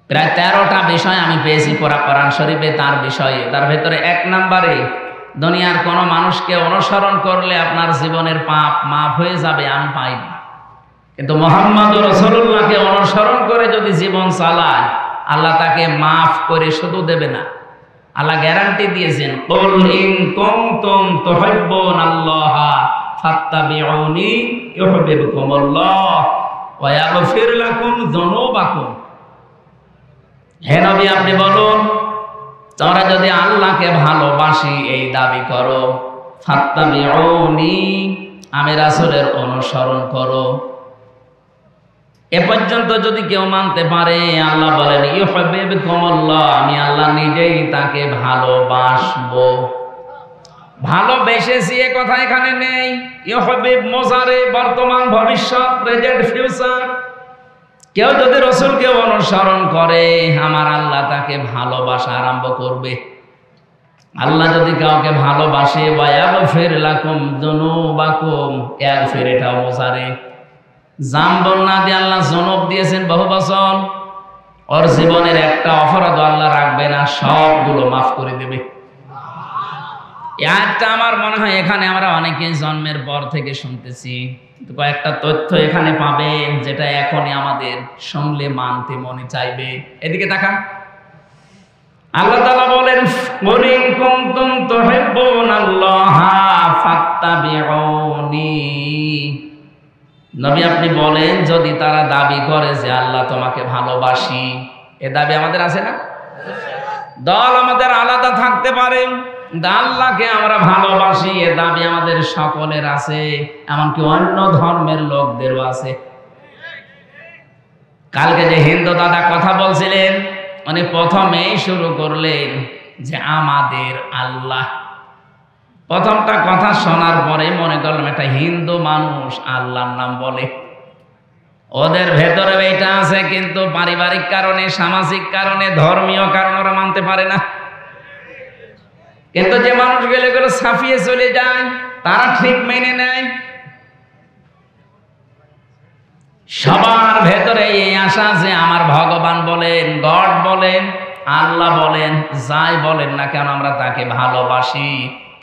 প্রায় 13টা বিষয় আমি পেয়েছি কোরআন শরীফে তার বিষয়ে। তার ভেতরে 1 নম্বরে দুনিয়ার কোনো মানুষকে অনুসরণ করলে আপনার জীবনের পাপ মাফ হয়ে যাবে, আমি পাইনি। কিন্তু মুহাম্মদুর রাসূলুল্লাহকে অনুসরণ করে যদি জীবন চালায়, আল্লাহ তাকে মাফ করে শুধু দেবে না, আল্লাহ গ্যারান্টি দিয়েছেন, কুল ইন কুনতুম তুহিব্বুনাল্লাহা ফাত্তাবিউনি ইউহিব্বুকুমুল্লাহ ওয়া ইয়াগফির লাকুম যুনুবাকুম। হে নবী, আপনি বলুন, তোমরা যদি আল্লাহকে ভালোবাসি এই দাবি করো, ফাত্তাবিউনি, আমি রাসূলের অনুসরণ করো। এ পর্যন্ত যদি কেউ মানতে পারে, আল্লাহ বলেন ইউহিব্বুকুমুল্লাহ, আমি আল্লাহ নিজেই তাকে ভালোবাসবো। ভালোবেসেছি এ কথা এখানে নেই। ইউহিব্বু মুজারে, বর্তমান, ভবিষ্যৎ, প্রেজেন্ট, ফিউচার। কেউ যদি রাসূলকে অনুসরণ করে, আমার আল্লাহ তাকে ভালোবাসা আরম্ভ করবে। আল্লাহ যদি কাউকে ভালোবাসে, ওয়া ইয়াগফির লাকুম যুনুবাকুম, ইয়াগফির এটাও মুজারে। জাম্বল না দিয়ে আল্লাহ জনব দিয়েছেন বহু বছর। ওর জীবনের একটা অপরাধ আল্লাহ রাখবে না, সবগুলো মাফ করে দেবে। একটা আমার মনে হয় এখানে আমরা অনেকেই জন্মের পর থেকে শুনতেছি, কিন্তু কয়েকটা তথ্য এখানে পাবেন যেটা এখনই আমাদের শুনলে মানতে মনে চাইবে। এদিকে তাকান, আল্লাহ তাআলা বলেন, কুল ইন কুনতুম তুহিব্বুনাল্লাহা ফাত্তাবিউনি। নবী, আপনি বলেন, যদি তারা দাবি করে যে আল্লাহ তোমাকে ভালোবাসি, এ দাবি আমাদের আছে না? দল আমাদের আলাদা থাকতে পারে, আল্লাহকে আমরা ভালোবাসি এ দাবি আমাদের সকলের আছে, এমনকি অন্য ধর্মের লোকদেরও আছে। কালকে যে হিন্দু দাদা কথা বলছিলেন, উনি প্রথমেই শুরু করলেন যে আমাদের আল্লাহ। প্রথমটা কথা শোনার পরে মনে করলাম একটা হিন্দু মানুষ আল্লাহর নাম বলে। ওদের ভেতরে এটা আছে, কিন্তু পারিবারিক কারণে, সামাজিক কারণে, ধর্মীয় কারণে ওরা মানতে পারে না। কিন্তু যে মানুষগুলো এগুলো ছাপিয়ে চলে যায়, তারা ঠিক মেনে নেয়। সবার ভেতরে এই আশা যে আমার ভগবান বলেন, গড বলেন, আল্লাহ বলেন, যাই বলেন না কেন আমরা তাকে ভালোবাসি,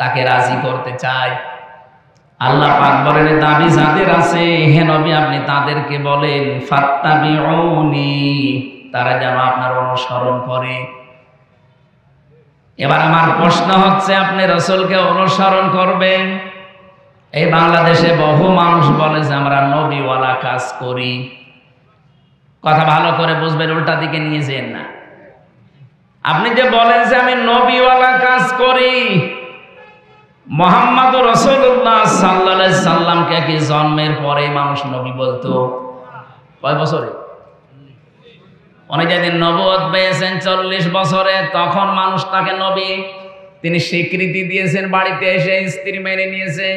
তাকে রাজি করতে চাই। আল্লাহ পাক বলেন, দাবি যাদের আছে, হে নবী আপনি তাদেরকে বলেন ফাত্তাবিউনি, তারা যেন আপনার অনুসরণ করে। এবার আমার প্রশ্ন হচ্ছে, আপনি রাসূলকে অনুসরণ করবেন। এই বাংলাদেশে বহু মানুষ বলে যে আমরা নবীওয়ালা কাজ করি। কথা ভালো করে বুঝবেন, উল্টা দিকে নিয়ে যেন না। আপনি যে বলেন যে আমি নবীওয়ালা কাজ করি, মুহাম্মদুর রাসূলুল্লাহ সাল্লাল্লাহু আলাইহি সাল্লামকে কি জন্মের পরে মানুষ নবী বলতো? কয় বছরে? উনি যেদিন নবুয়ত পেয়েছেন 40 বছরে, তখন মানুষ তাকে নবী, তিনি স্বীকৃতি দিয়েছেন। বাড়িতে এসে স্ত্রী মেনে নিয়েছে,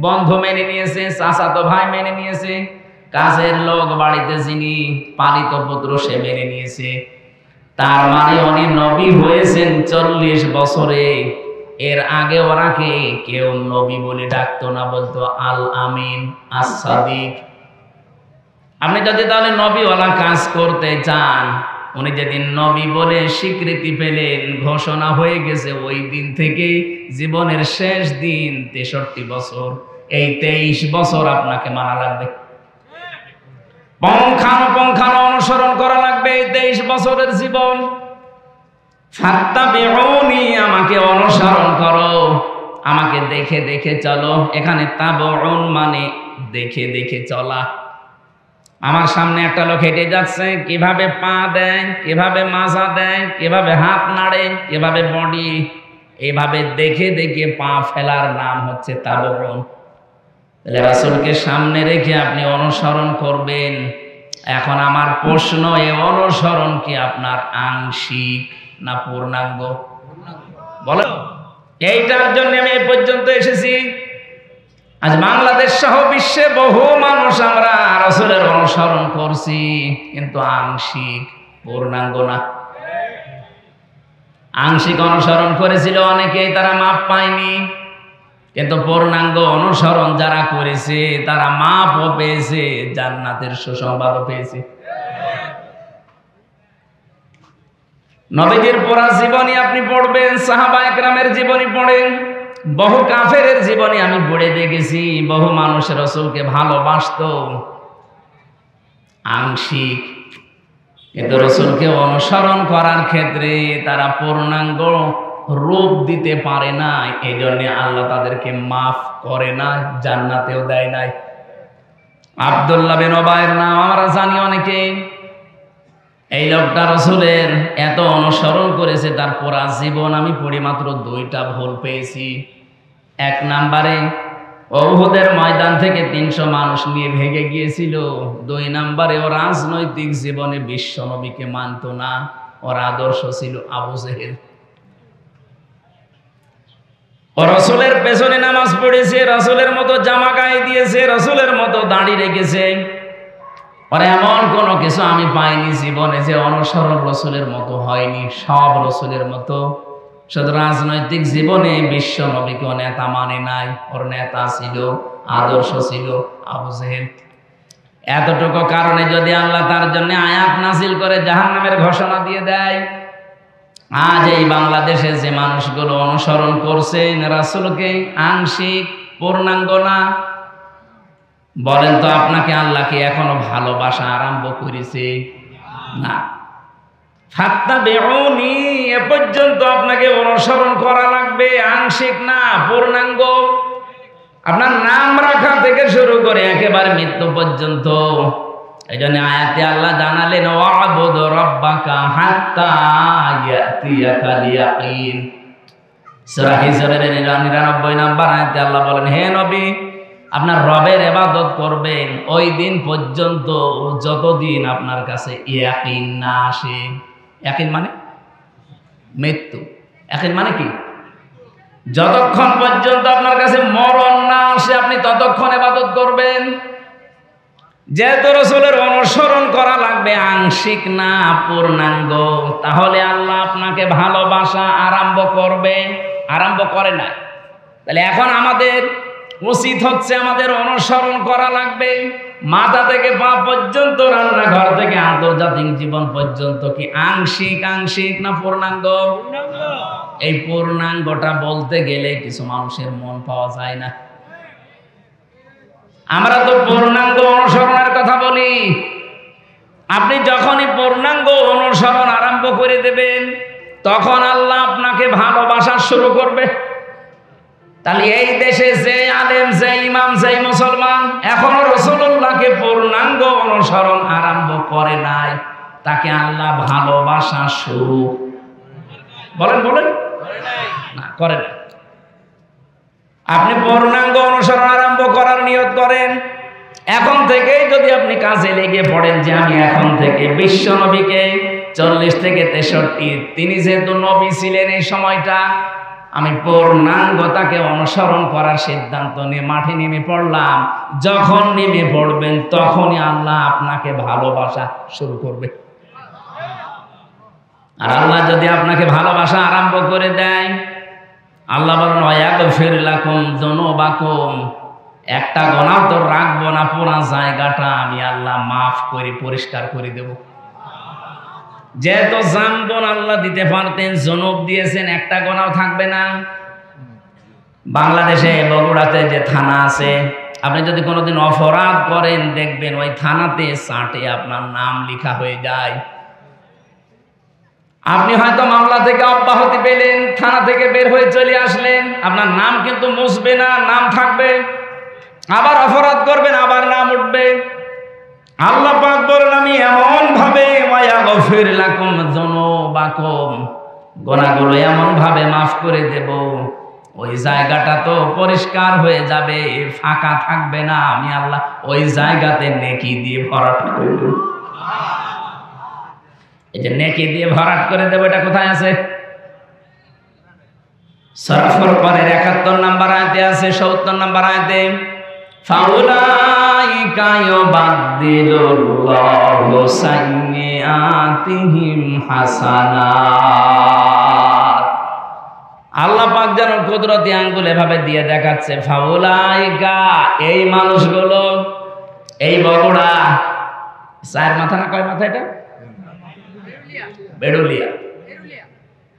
বন্ধু মেনে নিয়েছে, চাচাতো ভাই মেনে নিয়েছে, কাজের লোক বাড়িতে যিনি পালিত পুত্র সে মেনে নিয়েছে। তার মানে উনি নবী হয়েছেন 40 বছরে। এর আগে ওনাকে কেউ নবী বলে ডাকতো না, বলতো আল আমিন, আস-সাদিক। আপনি যদি তাহলে নবীওয়ালা কাজ করতে চান, উনি যেদিন নবী বলে স্বীকৃতি পেলেন, ঘোষণা হয়ে গেছে, ওই দিন থেকে জীবনের শেষ দিন 63 বছর, এই 23 বছর আপনাকে মানা লাগবে, পঙ্খানুপুঙ্খানু অনুসরণ করা লাগবে এই 23 বছরের জীবন। ফাত্তাবিউনি, আমাকে অনুসরণ করো, আমাকে দেখে দেখে চলো। এখানে তাবউন মানে দেখে দেখে চলা। আমার সামনে একটা লোক হেঁটে যাচ্ছে, কিভাবে পা দেয়, কিভাবে মাজা দেয়, কিভাবে হাত নাড়ে, কিভাবে বডি, এইভাবে দেখে দেখে পা ফেলার নাম হচ্ছে তাবউন। তাহলে রাসূলকে সামনে রেখে আপনি অনুসরণ করবেন। এখন আমার প্রশ্ন, এই অনুসরণ কি আপনার আংশিক না পূর্ণাঙ্গ? বলো। এইটার জন্য আমি এই পর্যন্ত এসেছি। আজ বাংলাদেশ সহ বিশ্বে বহু মানুষ আমরা রাসূলের অনুসরণ করছি, কিন্তু আংশিক, পূর্ণাঙ্গ না। আংশিক অনুসরণ করেছিল অনেকেই, তারা মাপ পায়নি। কিন্তু পূর্ণাঙ্গ অনুসরণ যারা করেছে তারা মাপও পেয়েছে, জান্নাতের সুসংবাদও পেয়েছে। নবীজির পড়া জীবনী আপনি পড়বেন, সাহাবা একরামের জীবনী পড়েন, বহু কাফেরের জীবনী আমি পড়ে দেখেছি। বহু মানুষ রাসূলকে ভালোবাসতো আংশিক, কিন্তু রাসূলকে অনুসরণ করার ক্ষেত্রে তারা পূর্ণাঙ্গ রূপ দিতে পারে না। এই জন্য আল্লাহ তাদেরকে মাফ করে না, জান্নাতেও দেয় নাই। আব্দুল্লাহ বিন উবাইয়ের নাম আমরা জানি অনেকে। এই লোকটা রাসূলের এত অনুসরণ করেছে, তার পুরা জীবন আমি পড়ি মাত্র 2টা ভুল পেয়েছি। 1 নম্বরে উহুদের ময়দান থেকে 300 মানুষ নিয়ে ভেগে গিয়েছিল। 2 নম্বরে ও রাজনৈতিক জীবনে বিশ্ব নবীকে মানত না, ওর আদর্শ ছিল আবু জেহেল। ও রাসূলের পেছনে নামাজ পড়েছে, রাসূলের মতো জামা গায়ে দিয়েছে, রাসূলের মতো দাড়ি রেখেছে। আর এমন কোনো কিছু আমি পাইনি জীবনে যে অনুসরণ রাসূলের মতো হয়নি, সব রাসূলের মতো। শুধু রাজনৈতিক জীবনে বিশ্ব নবীকে নেতা মানে নাই, ওর নেতা ছিল, আদর্শ ছিল আবু জেহেল। এতটুকু কারণে যদি আল্লাহ তার জন্য আয়াত নাযিল করে জাহান্নামের ঘোষণা দিয়ে দেয়, আজ এই বাংলাদেশে যে মানুষগুলো অনুসরণ করছে রাসূলকে আংশিক, পূর্ণাঙ্গ না, বলেন তো আপনাকে আল্লাহ কি এখনো ভালোবাসা আরম্ভ করেছে? না। ফাত্তাবিউনি, এ পর্যন্ত আপনাকে অনুসরণ করা লাগবে, আংশিক না, পূর্ণাঙ্গ। আপনার নাম রাখা থেকে শুরু করে একেবারে মৃত্যু পর্যন্ত। এই জন্য আয়াতে আল্লাহ জানালেন, ওয়াবুদ রাব্বাকা হাত্তা ইয়াতিয়াকাল ইয়াকিন। সূরা হিজরের 99 নম্বর আয়াতে আল্লাহ বলেন, হে নবী, আপনার রবের ইবাদত করবেন ওই দিন পর্যন্ত যতদিন আপনার কাছে ইয়াকিন না আসে। ইয়াকিন মানে মৃত্যু। ইয়াকিন মানে কি? যতক্ষণ পর্যন্ত আপনার কাছে মরণ না আসে আপনি ততক্ষণ ইবাদত করবেন। যেহেতু রাসূলের অনুসরণ করা লাগবে আংশিক না, পূর্ণাঙ্গ, তাহলে আল্লাহ আপনাকে ভালোবাসা আরম্ভ করবে। আরম্ভ করে না। তাহলে এখন আমাদের উচিত হচ্ছে আমাদের অনুসরণ করা লাগবে, মাথা থেকে পা পর্যন্ত, রান্নাঘর থেকে আন্তর্জাতিক জীবন পর্যন্ত। কি আংশিক আংশিক না পূর্ণাঙ্গ? এই পূর্ণাঙ্গটা বলতে গেলে কিছু মানুষের মন পাওয়া যায় না। আমরা তো পূর্ণাঙ্গ অনুসরণের কথা বলি। আপনি যখনই পূর্ণাঙ্গ অনুসরণ আরম্ভ করে দেবেন, তখন আল্লাহ আপনাকে ভালোবাসা শুরু করবে। তাহলে এই দেশে যে আলেম, যে ইমাম, যে মুসলমান এখনো রাসূলুল্লাহকে পূর্ণাঙ্গ অনুসরণ আরম্ভ করে নাই, তাকে আল্লাহ ভালোবাসা শুরু বলেন না, করে না। আপনি পূর্ণাঙ্গ অনুসরণ আরম্ভ করার নিয়ত করেন, এখন থেকেই যদি আপনি কাজে লেগে পড়েন যে আমি এখন থেকে বিশ্ব নবীকে 40 থেকে 63, তিনি যেহেতু নবী ছিলেন এই সময়টা, আমি পূর্ণাঙ্গতাকে অনুসরণ করার সিদ্ধান্ত নিয়ে মাঠে নেমে পড়লাম। যখন নেমে পড়বেন তখনই আল্লাহ আপনাকে ভালোবাসা শুরু করবে। আর আল্লাহ যদি আপনাকে ভালোবাসা আরম্ভ করে দেয়, আল্লাহ বলেন ওয়ায়াগফির লাকুম যুনুবাকুম, একটা গুনাহ তো রাখবো না, পুরো জায়গাটা আমি আল্লাহ মাফ করে পরিষ্কার করে দেব। যেহেতু জামবন আল্লাহ দিতে পারতেন, জনব দিয়েছেন, একটা গোনাও থাকবে না। বাংলাদেশে বগুড়াতে যে থানা আছে, আপনি যদি কোনোদিন অপরাধ করেন দেখবেন ওই থানাতে চার্টে আপনার নাম লেখা হয়ে যায়। আপনি হয়তো মামলা থেকে অব্যাহতি পেলেন, থানা থেকে বের হয়ে চলে আসলেন, আপনার নাম কিন্তু মুছবে না, নাম থাকবে। আবার অপরাধ করবেন, আবার নাম উঠবে। আল্লাহ পাক বলেন আমি এমন ভাবে ওয়ায়াগফির লাকুম যুনুবাকুম, গুনাহগুলো এমন ভাবে মাফ করে দেব, ওই জায়গাটা তো পরিষ্কার হয়ে যাবে, ফাঁকা থাকবে না। আমি আল্লাহ ওই জায়গাতে নেকি দিয়ে ভরাট করে দেব। এই যে নেকি দিয়ে ভরাট করে দেব, এটা কোথায় আছে? সূরা ফুরকানের 71 নম্বর আয়াতে আছে, 70 নম্বর আয়াতে ফাউলাইকা ইউবাদদিলুল্লাহু সাইয়্যাতিহিম হাসানাত। আল্লাহ পাক যেন কুদরতি আঙ্গুল এভাবে দিয়ে দেখাচ্ছে, ফাউলাইকা, এই মানুষগুলো, এই বগুড়া, 4 মাথা না কয় মাথা এটা? বেড়ুলিয়া।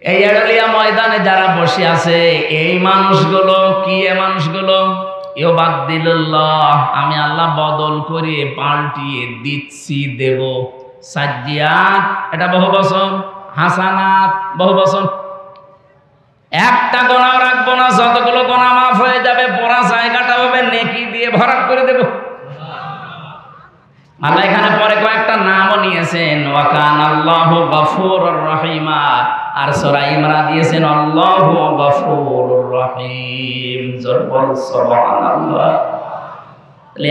এই এড়লিয়া ময়দানে যারা বসে আছে এই মানুষগুলো কি? এ মানুষগুলো ইউবাদদিলুল্লাহ, আমি আল্লাহ বদল করে পাল্টিয়ে দিচ্ছি, দেব। সাজ্জিয়াত, এটা বহু বচন। হাসানাত, বহু বচন। একটা গোনাও রাখবো না, যতগুলো গোনা মাফ হয়ে যাবে, পড়া জায়গাটা হবে নেকি দিয়ে ভরাট করে দেব। আল্লাহ এখানে পরে কয়েকটা নামও নিয়েছেন, ওয়া কানাল্লাহু গফুরুর রহিমা, আর সূরা ইমরান দিয়েছেন আল্লাহু গফুরুর রহিম। জোরে বল সুবহানাল্লাহ।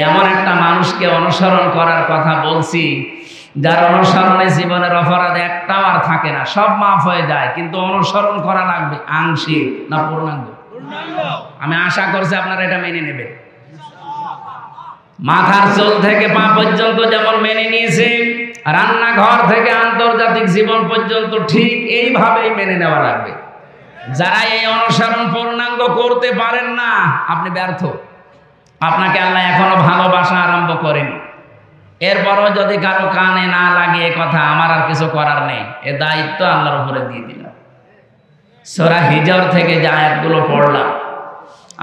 এমন একটা মানুষকে অনুসরণ করার কথা বলছি যার অনুসরণে জীবনের অপরাধ একটাও আর থাকে না, সব মাফ হয়ে যায়, কিন্তু অনুসরণ করা লাগবে আংশিক না পূর্ণাঙ্গ। আমি আশা করছি আপনারা এটা মেনে নেবেন। মাথার চুল থেকে পা পর্যন্ত যেমন মেনে নিয়েছে, রান্নাঘর থেকে আন্তর্জাতিক জীবন পর্যন্ত ঠিক এইভাবেই মেনে নেওয়া লাগবে। যারা এই অনুসরণ পূর্ণাঙ্গ করতে পারেন না, আপনি ব্যর্থ। আপনাকে আল্লাহ এখনো ভালোবাসা আরম্ভ করেনি। এরপরও যদি কারো কানে না লাগে এ কথা, আমার আর কিছু করার নেই, এ দায়িত্ব আল্লাহর উপরে দিয়ে দিলাম। সূরা হিজর থেকে যে আয়াতগুলো পড়লাম,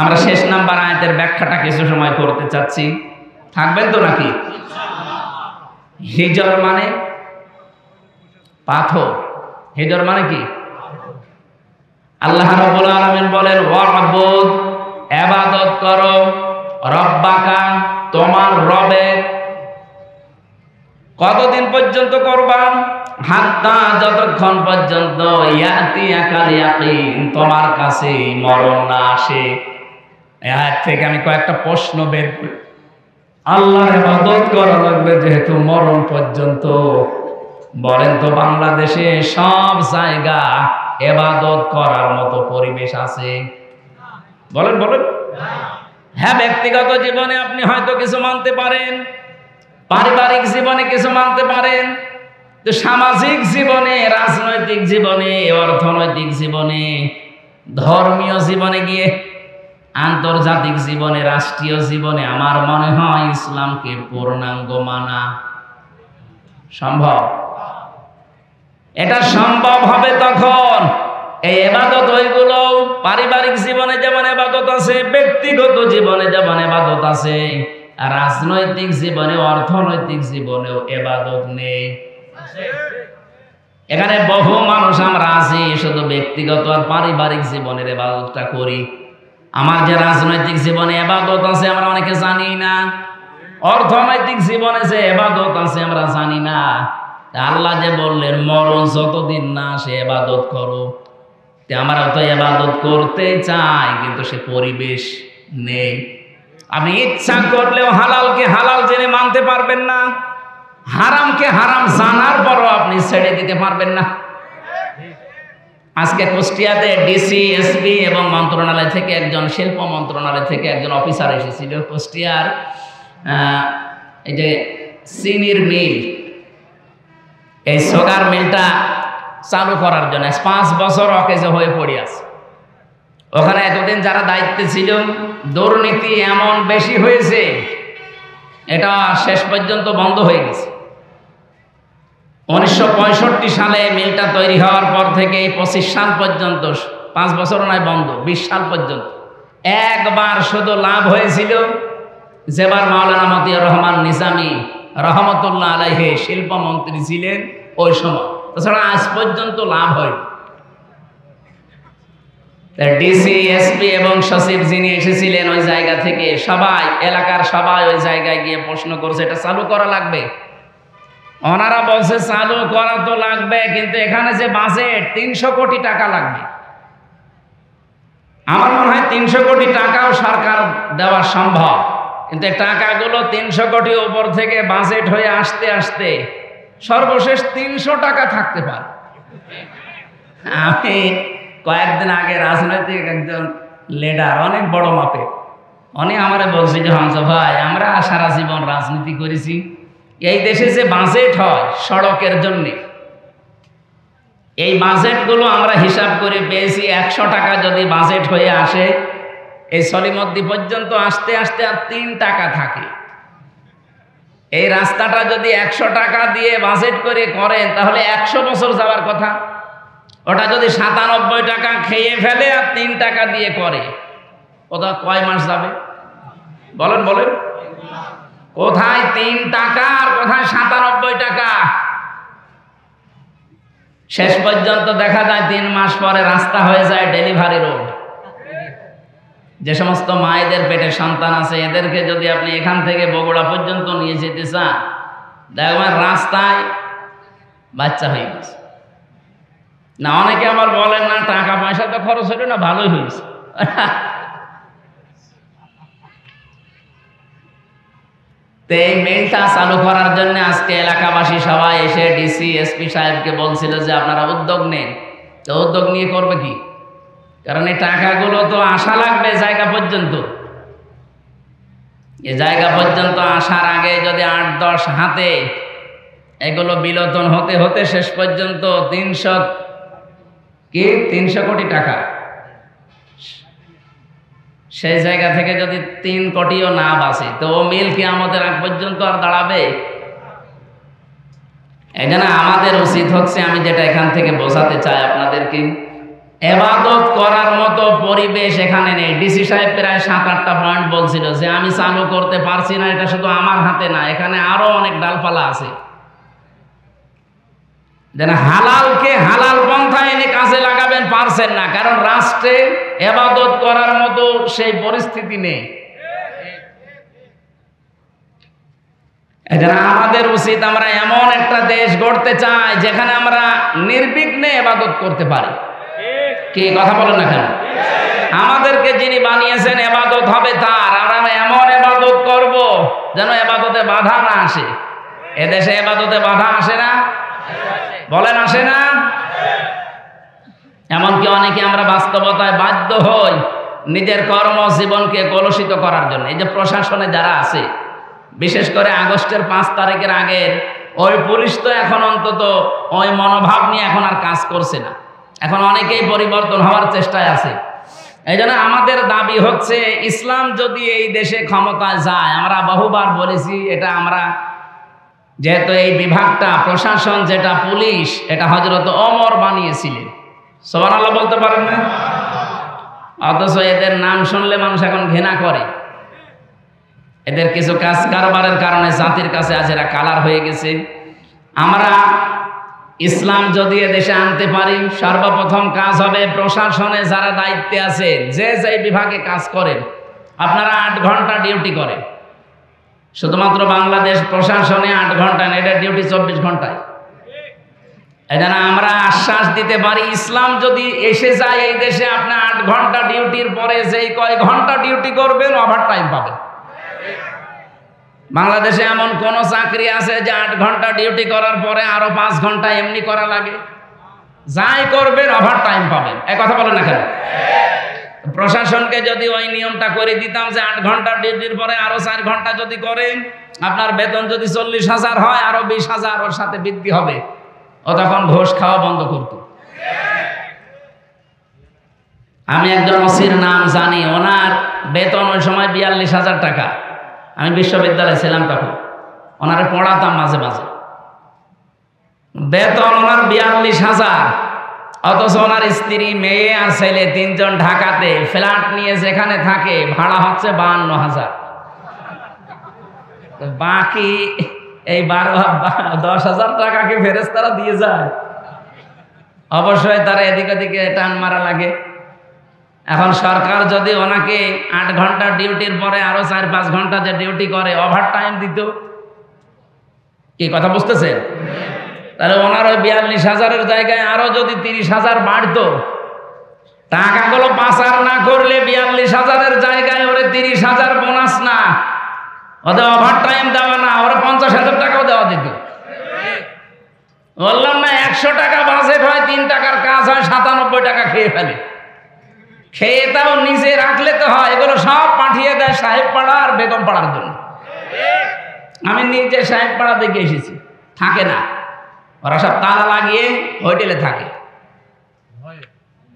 আমরা শেষ নাম্বার আয়াতের ব্যাখ্যাটা কিছু সময় করতে চাচ্ছি। থাকবেন তো নাকি? হিজর মানে পাথর। হিজর মানে কি? আল্লাহ রাব্বুল আলামিন বলেন, ওয়া'বুদ, ইবাদত করো, রব্বাকা, তোমার রবের। কতদিন পর্যন্ত করবা? হাত্তা, যতক্ষণ পর্যন্ত ইয়াতিয়াকাল ইয়াকিন, তোমার কাছে মরণ না আসে। এই আয়াত থেকে আমি কয়েকটা প্রশ্ন বের করি। আল্লাহর ইবাদত করা লাগবে যেহেতু মরণ পর্যন্ত, বলেন তো বাংলাদেশে সব জায়গা ইবাদত করার মতো পরিবেশ আছে? বলেন বলেন। হ্যাঁ, ব্যক্তিগত জীবনে আপনি হয়তো কিছু মানতে পারেন, পারিবারিক জীবনে কিছু মানতে পারেন, তো সামাজিক জীবনে, রাজনৈতিক জীবনে, অর্থনৈতিক জীবনে, ধর্মীয় জীবনে গিয়ে, আন্তর্জাতিক জীবনে, রাষ্ট্রীয় জীবনে আমার মনে হয় ইসলামকে পূর্ণাঙ্গ মানা সম্ভব। এটা সম্ভব হবে তখন এই ইবাদত, ওইগুলো পারিবারিক জীবনে যেমন ইবাদত আছে, ব্যক্তিগত জীবনে যেমন ইবাদত আছে, আর রাজনৈতিক জীবনে, অর্থনৈতিক জীবনেও ইবাদত নেই। এখানে বহু মানুষ আমরা আছি শুধু ব্যক্তিগত আর পারিবারিক জীবনের ইবাদতটা করি। আমার যে রাজনৈতিক জীবনে ইবাদত আছে আমরা অনেকে জানি না, অর্থনৈতিক জীবনে যে ইবাদত আছে আমরা জানি না। আল্লাহ যে বললেন মরণ যতদিন না আসে ইবাদত করো, আমরা তো ইবাদত করতে চাই, কিন্তু সে পরিবেশ নেই। আপনি ইচ্ছা করলেও হালালকে হালাল জেনে মানতে পারবেন না, হারামকে হারাম জানার পরও আপনি ছেড়ে দিতে পারবেন না। আজকে কুষ্টিয়াতে ডিসি, এসপি এবং মন্ত্রণালয় থেকে একজন, শিল্প মন্ত্রণালয় থেকে একজন অফিসার এসেছিল কুষ্টিয়ার এই যে চিনির মিল, এই সুগার মিলটা চালু করার জন্য 5 বছর অকেজো হয়ে পড়ে আছে। ওখানে এতদিন যারা দায়িত্বে ছিল, দুর্নীতি এমন বেশি হয়েছে, এটা শেষ পর্যন্ত বন্ধ হয়ে গেছে। 1965 সালে মিলটা তৈরি হওয়ার পর থেকে 25 সাল পর্যন্ত, 5 বছর নয় বন্ধ, 20 সাল পর্যন্ত একবার শুধু লাভ হয়েছিল, যেবার মাওলানা মতিয়ার রহমান নিজামী রহমতুল্লাহ আলাইহি শিল্পমন্ত্রী ছিলেন ওই সময়। তাছাড়া আজ পর্যন্ত লাভ হয়নি। ডিসি, এসপি এবং সচিব যিনি এসেছিলেন ওই জায়গা থেকে, সবাই, এলাকার সবাই ওই জায়গায় গিয়ে প্রশ্ন করছে এটা চালু করা লাগবে। ওনারা বলছে চালু করা তো লাগবে, কিন্তু এখানে যে বাজেট 300 কোটি টাকা লাগবে। আমার মনে হয় 300 কোটি টাকাও সরকার দেওয়া সম্ভব, কিন্তু টাকাগুলো 300 কোটি উপর থেকে বাজেট হয়ে আসতে আসতে সর্বশেষ 300 টাকা থাকতে পারে। আমি কয়েকদিন আগে রাজনৈতিক একজন লিডার, অনেক বড় মাপে, উনি আমারে বলছে যে হামজা ভাই, আমরা সারা জীবন রাজনীতি করেছি, এই দেশে যে বাজেট হয় সড়কের জন্যে, এই বাজেটগুলো আমরা হিসাব করে পেয়েছি 100 টাকা যদি বাজেট হয়ে আসে, এই সলিমদ্দি পর্যন্ত আসতে আসতে আর 3 টাকা থাকে। এই রাস্তাটা যদি 100 টাকা দিয়ে বাজেট করে করেন তাহলে 100 বছর যাওয়ার কথা। ওটা যদি 97 টাকা খেয়ে ফেলে আর 3 টাকা দিয়ে করে, ওটা কয় মাস যাবে বলেন বলেন? কোথায় 3 টাকা আর কোথায় 97 টাকা? শেষ পর্যন্ত দেখা যায় 3 মাস পরে রাস্তা হয়ে যায় ডেলিভারি রোড। যে সমস্ত মায়েদের পেটে সন্তান আছে এদেরকে যদি আপনি এখান থেকে বগুড়া পর্যন্ত নিয়ে যেতে চান, দেখবেন রাস্তায় বাচ্চা হয়ে গেছে। না অনেকে আবার বলেন না টাকা পয়সা তো খরচ হলো না, ভালোই হয়েছে। তো এই মিলটা চালু করার জন্য আজকে এলাকাবাসী সবাই এসে ডিসি এসপি সাহেবকে বলছিল যে আপনারা উদ্যোগ নেন। তো উদ্যোগ নিয়ে করবে কি? কারণ এই টাকাগুলো তো আসা লাগবে জায়গা পর্যন্ত। এই জায়গা পর্যন্ত আসার আগে যদি 8-10 হাতে এগুলো বিলোতন হতে হতে শেষ পর্যন্ত 300 কোটি টাকা, সেই জায়গা থেকে যদি 3 কোটিও না বাঁচে তো ও মিল কি আমাদের আগ পর্যন্ত আর দাঁড়াবে? এই জন্য আমাদের উচিত হচ্ছে, আমি যেটা এখান থেকে বোঝাতে চাই আপনাদেরকে, ইবাদত করার মতো পরিবেশ এখানে নেই। ডিসি সাহেব প্রায় 7-8টা পয়েন্ট বলছিল যে আমি চালু করতে পারছি না, এটা শুধু আমার হাতে না, এখানে আরো অনেক ডালপালা আছে। যেন হালালকে হালাল পন্থায় এনে কাজে লাগাবেন, পারছেন না, কারণ রাষ্ট্রে ইবাদত করার মতো সেই পরিস্থিতি নেই। এজন্য আমাদের উচিত আমরা এমন একটা দেশ গড়তে চাই যেখানে আমরা নির্বিঘ্নে ইবাদত করতে পারি। কি কথা বলেন না কেন? আমাদেরকে যিনি বানিয়েছেন ইবাদত হবে তার, আর আমরা এমন ইবাদত করব যেন ইবাদতে বাধা না আসে। এদেশে ইবাদতে বাধা আসে না? বলেন আসে না? এমনকি অনেকে আমরা বাস্তবতায় বাধ্য হই নিজের কর্মজীবনকে কলুষিত করার জন্য। এই যে প্রশাসনে যারা আছে, বিশেষ করে আগস্টের 5 তারিখের আগের ওই পুলিশ তো এখন অন্তত ওই মনোভাব নিয়ে এখন আর কাজ করছে না। এখন অনেকেই পরিবর্তন হওয়ার চেষ্টায় আছে। এই জন্য আমাদের দাবি হচ্ছে, ইসলাম যদি এই দেশে ক্ষমতায় যায়, আমরা বহুবার বলেছি এটা আমরা, যেহেতু এই বিভাগটা প্রশাসন যেটা পুলিশ, এটা হযরত ওমর বানিয়েছিলেন। সুবহানাল্লাহ বলতে পারেন না? অথচ এদের নাম শুনলে মানুষ এখন ঘৃণা করে। এদের কিছু কাজ কারবারের কারণে জাতির কাছে আজ এরা কালার হয়ে গেছে। আমরা ইসলাম যদি দেশে আনতে পারি, সর্বপ্রথম কাজ হবে প্রশাসনে যারা দায়িত্বে আছে, যে যে বিভাগে কাজ করেন, আপনারা 8 ঘন্টা ডিউটি করেন। শুধুমাত্র বাংলাদেশ প্রশাসনে 8 ঘন্টা না, এটা ডিউটি 24 ঘন্টায়। এজন্য আমরা আশ্বাস দিতে পারি, ইসলাম যদি এসে যায় এই দেশে, আপনি 8 ঘন্টা ডিউটির পরে যেই কয় ঘন্টা ডিউটি করবেন ওভার টাইম পাবেন। বাংলাদেশে এমন কোন চাকরি আছে যে 8 ঘন্টা ডিউটি করার পরে আরো 5 ঘন্টা এমনি করা লাগে? যাই করবেন ওভার টাইম পাবেন। এই কথা বলেন না কেন? প্রশাসনকে যদি ওই নিয়মটা করে দিতাম যে 8 ঘন্টা ডিউটির পরে আরো 4 ঘন্টা যদি করেন, আপনার বেতন যদি 40,000 হয়, আরো 20,000 ওর সাথে বৃদ্ধি হবে, ও তখন ঘোষ খাওয়া বন্ধ করত। আমি একজন ওসির নাম জানি, ওনার বেতন ওই সময় 42,000 টাকা। আমি বিশ্ববিদ্যালয়ে ছিলাম তখন, ওনারে পড়াতাম মাঝে মাঝে। বেতন ওনার 42,000, অথচ ওনার স্ত্রী, মেয়ে আর ছেলে 3 জন ঢাকাতে ফ্ল্যাট নিয়ে যেখানে থাকে ভাড়া হচ্ছে 52,000। বাকি এই 10,000 টাকা কি ফেরেশতারা দিয়ে যায়? অবশ্যই তারা এদিক ওদিকে টান মারা লাগে। এখন সরকার যদি ওনাকে 8 ঘন্টা ডিউটির পরে আরো 4-5 ঘন্টা যে ডিউটি করে ওভার টাইম দিত, কি কথা বুঝতেছেন? তাহলে ওনার ওই 42,000-এর জায়গায় আরো যদি 30,000 বাড়তো, টাকাগুলো পাচার না করলে 42,000-এর জায়গায় ওরে 30,000 বোনাস না, ওদের ওভার টাইম দেওয়া না, ওরা 50,000 টাকাও দেওয়া দিত। বললাম না, 100 টাকা বাজেট হয়, 3 টাকার কাজ হয়, 97 টাকা খেয়ে ফেলে। খেয়ে তাও নিজে রাখলে তো হয়, এগুলো সব পাঠিয়ে দেয় সাহেব পাড়া আর বেগম পাড়ার জন্য। আমি নিজে সাহেব পাড়া দেখে এসেছি, থাকে না, ওরা সব তালা লাগিয়ে হোটেলে থাকে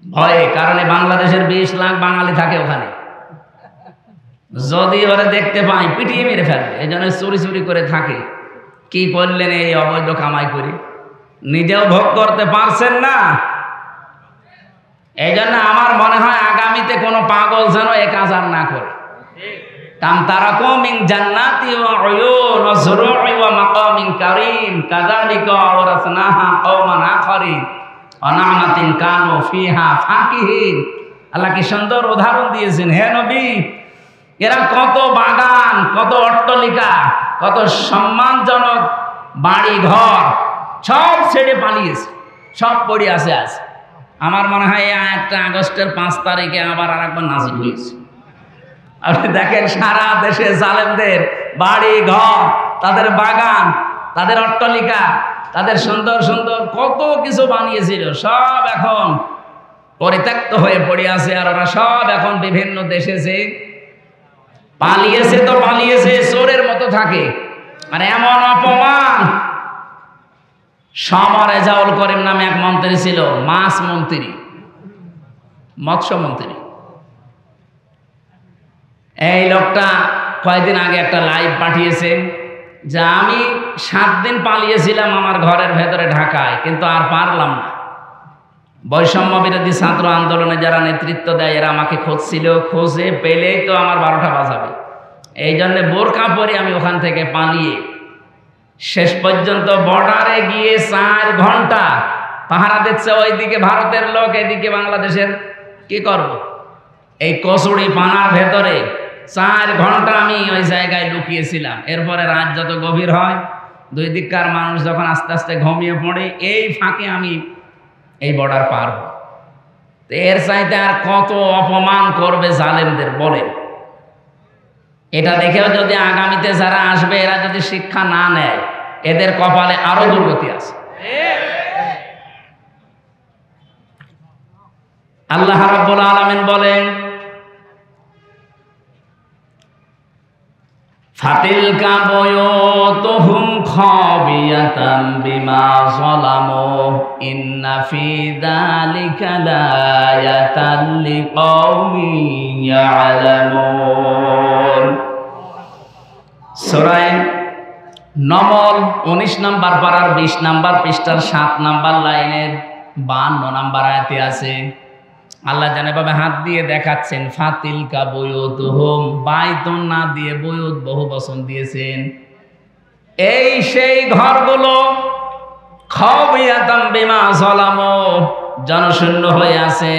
ভয়ে, কারণে বাংলাদেশের 20 লাখ বাঙালি থাকে ওখানে। যদি ওরা দেখতে পাই পিটিয়ে মেরে ফেলবে, এই জন্য চুরি চুরি করে থাকে। কি করলেন এই অবৈধ কামাই করে? নিজেও ভোগ করতে পারছেন না, এই জন্য আমার মনে হয় আগামীতে কোনো পাগল যেন এ কাজ আর না করে। কাম তারাকু মিন জান্নাতি ওয়া উয়ুন ওয়া যুরু'i ওয়া মাকামিন কারীম কাযালিকা আওরাসনাহা কওমান আখারিন ওয়া না'মাতিন কানু ফিহা ফাকিহিন। আল্লাহ কি সুন্দর উদাহরণ দিয়েছেন। হে নবী, এরা কত বাগান, কত অট্টালিকা, কত সম্মানজনক বাড়ি ঘর সব ছেড়ে পালিয়েছে, সব পড়ে আছে আজ। আমার মনে হয় এই আয়াতটা আগস্টের 5 তারিখে আবার আরেকবার নাযিল হয়েছে। আপনি দেখেন সারা দেশে জালেমদের বাড়ি ঘর, তাদের বাগান, তাদের অট্টালিকা, তাদের সুন্দর সুন্দর কত কিছু বানিয়েছিল, সব এখন পরিত্যক্ত হয়ে পড়ে আছে। আর ওরা সব এখন বিভিন্ন দেশে যে পালিয়েছে, তো পালিয়েছে চোরের মতো থাকে। আর এমন অপমান, সমর রেজাউল করিম নামে এক মন্ত্রী ছিল, মাছ মন্ত্রী, মৎস্য মন্ত্রী। এই লোকটা কয়েকদিন আগে একটা লাইভ পাঠিয়েছে যে আমি 7 দিন পালিয়েছিলাম আমার ঘরের ভেতরে ঢাকায়, কিন্তু আর পারলাম না। বৈষম্য বিরোধী ছাত্র আন্দোলনে যারা নেতৃত্ব দেয় এরা আমাকে খুঁজছিল, খুঁজে পেলেই তো আমার 12টা বাজাবে। এই জন্য বোরকা পরে আমি ওখান থেকে পালিয়ে শেষ পর্যন্ত বর্ডারে গিয়ে 4 ঘন্টা পাহারা দিচ্ছে। ওইদিকে ভারতের লোক, এদিকে বাংলাদেশের। কি করব? এই কচুরি পানার ভেতরে 4 ঘন্টা আমি ওই জায়গায় লুকিয়েছিলাম। এরপরে রাত যত গভীর হয়, দুই দিককার মানুষ যখন আস্তে আস্তে ঘুমিয়ে পড়ে, এই ফাঁকে আমি এই বর্ডার পার হব। এর চাইতে আর কত অপমান করবে জালেমদের বলেন? এটা দেখেও যদি আগামীতে যারা আসবে এরা যদি শিক্ষা না নেয়, এদের কপালে আরো দুর্গতি আছে। আল্লাহ রাব্বুল আলামিন বলেন, ফাতিলকা বুয়ুতুহুম খাবিয়াতাম বিমা যালামু ইন্না ফি যালিকা লায়াতাল লিকাওমিন ইয়ালামুন। সূরা নমল 19 নম্বর পারার 20 নম্বর পৃষ্ঠার 7 নম্বর লাইনের 52 নম্বর আয়াতে আছে। আল্লাহ জানেভাবে হাত দিয়ে দেখাচ্ছেন, ফাতিলকা বুয়ুতুহুম, বাইতুন না দিয়ে বুয়ুত বহু বচন দিয়েছেন। এই সেই ঘরগুলো, খাবিয়াতাম বিমা যালামু, জনশূন্য হয়ে আছে,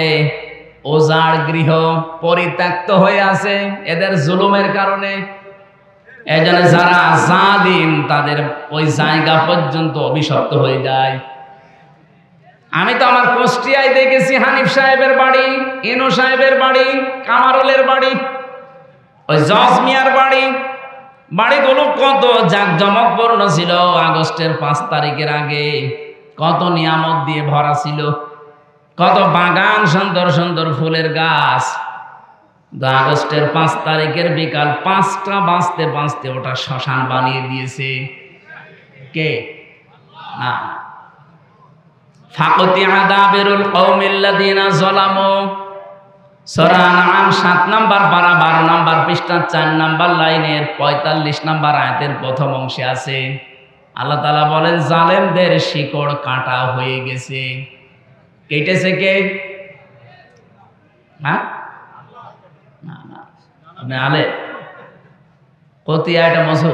ওজাড় গৃহ, পরিত্যক্ত হয়ে আছে এদের জুলুমের কারণে। এজন্য যারা জালিম তাদের ওই জায়গা পর্যন্ত অভিশপ্ত হয়ে যায়। আমি তো আমার কুষ্টিয়ায় দেখেছি হানিফ সাহেবের বাড়ি, ইনু সাহেবের বাড়ি, কামারুলের বাড়ি, ওই জজ মিয়ার বাড়ি, বাড়িগুলো কত জাঁকজমকপূর্ণ ছিল। আগস্টের 5 তারিখের আগে কত নিয়ামত দিয়ে ভরা ছিল, কত বাগান, সুন্দর সুন্দর ফুলের গাছ। আগস্টের 5 তারিখের বিকাল 5টা বাজতে বাজতে ওটা শ্মশান বানিয়ে দিয়েছে কে? না, ফাকতি আদাবিরুল কওমিল্লাযিনা যালামু। সূরা আনআম 7 নম্বর পারা 12 নম্বর পৃষ্ঠা 4 নম্বর লাইনের 45 নম্বর আয়াতের প্রথম অংশে আছে। আল্লাহ তাআলা বলেন, জালেমদের শিকড় কাটা হয়ে গেছে। কেটেছে কে? হ্যাঁ, না না, আপনি আলে কতি আয়টা মজু,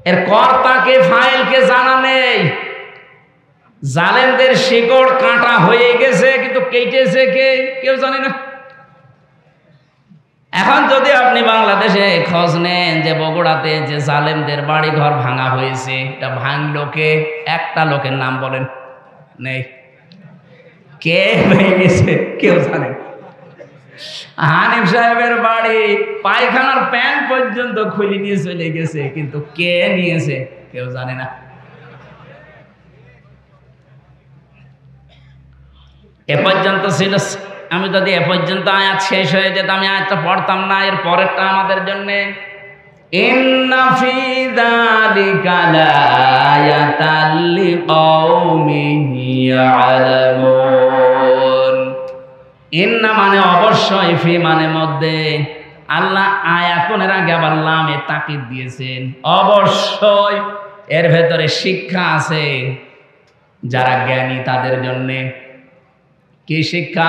এর কর্তাকে ফাইলকে জানা নেই। জালেমদের শিকড় কাটা হয়ে গেছে, কিন্তু কেটেছে কে কেউ জানে না। এখন যদি আপনি বাংলাদেশে খোঁজ নেন যে বগুড়াতে যে জালেমদের বাড়ি ঘর ভাঙা হয়েছে, এটা ভাঙলো কে? একটা লোকের নাম বলেন। নেই। কে ভেঙেছে কেউ জানে। হানিফ সাহেবের বাড়ি পায়খানার প্যান্ট পর্যন্ত খুলে নিয়ে চলে গেছে, কিন্তু কে নিয়েছে কেউ জানে না। এ পর্যন্ত ছিল। আমি যদি এ পর্যন্ত আয়াত শেষ হয়ে যেত, আমি আয়াতটা পড়তাম না। এর পরেরটা আমাদের জন্য, ইন্না ফি যালিকা লায়াতাল লিকাওমিন ইয়ালামুন। ইন্না মানে অবশ্যই, ফি মানে মধ্যে। আল্লাহ আয়াতনের আগে আবার লামে তাকিদ দিয়েছেন। অবশ্যই এর ভেতরে শিক্ষা আছে যারা জ্ঞানী তাদের জন্যে। কি শিক্ষা?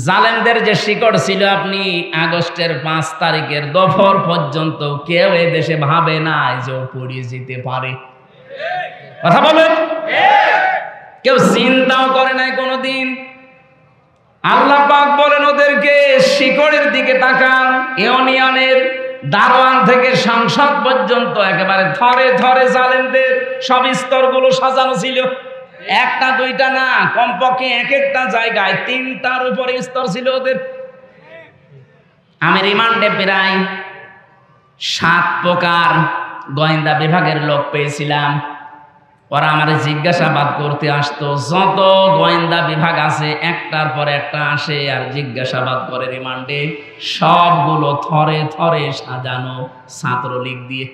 জালেমদের যে শিকড় ছিল, আপনি আগস্টের 5 তারিখের দুপুর পর্যন্ত কেউ এই দেশে ভাবে না যে ও পড়িয়ে যেতে পারে। কথা বলেন, কেউ চিন্তাও করে নাই কোনোদিন। আল্লাহ পাক বলেন ওদেরকে শিকড়ের দিকে তাকান। ইউনিয়নের দারোয়ান থেকে সংসদ পর্যন্ত একেবারে ধরে ধরে জালেমদের সব স্তরগুলো সাজানো ছিল। একটা দুইটা না, কমপক্ষে এক একটা জায়গায় 3টার উপরে স্তর ছিল ওদের। আমি রিমান্ডে প্রায় 7 প্রকার গোয়েন্দা বিভাগের লোক পেয়েছিলাম। ওরা আমার জিজ্ঞাসাবাদ করতে আসতো। যত গোয়েন্দা বিভাগ আছে একটার পর একটা আসে আর জিজ্ঞাসাবাদ করে রিমান্ডে। সবগুলো থরে থরে সাজানো ছাত্রলীগ দিয়ে।